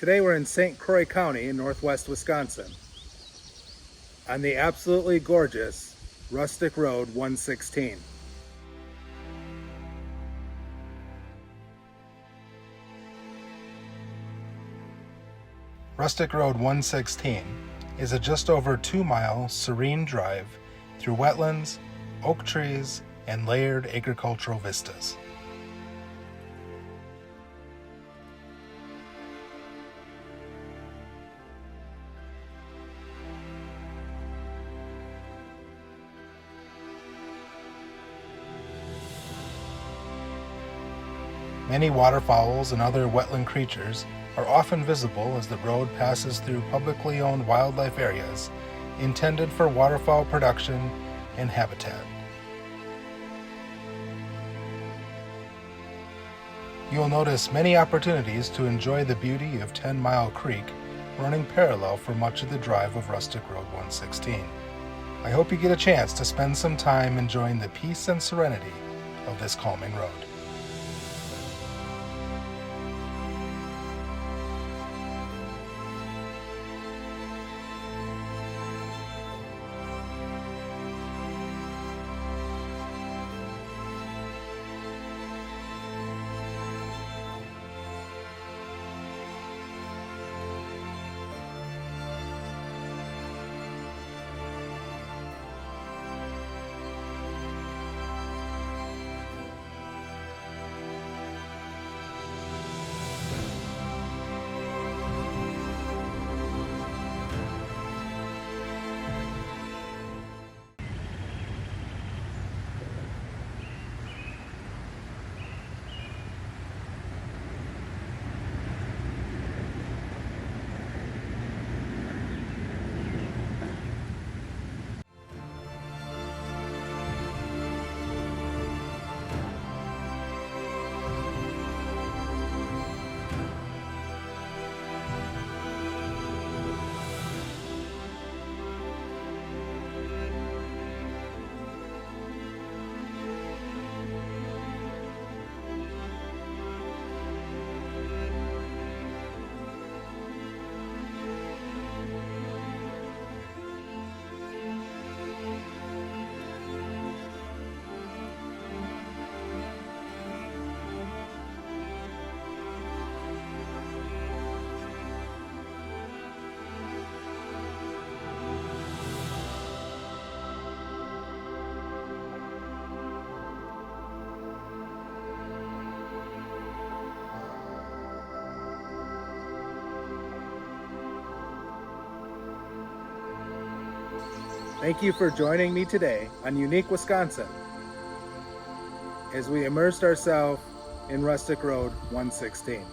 Today we're in St. Croix County in northwest Wisconsin on the absolutely gorgeous Rustic Road 116. Rustic Road 116 is a just over 2-mile serene drive through wetlands, oak trees, and layered agricultural vistas. Many waterfowls and other wetland creatures are often visible as the road passes through publicly owned wildlife areas intended for waterfowl production and habitat. You'll notice many opportunities to enjoy the beauty of 10 Mile Creek running parallel for much of the drive of Rustic Road 116. I hope you get a chance to spend some time enjoying the peace and serenity of this calming road. Thank you for joining me today on Unique Wisconsin as we immersed ourselves in Rustic Road 116.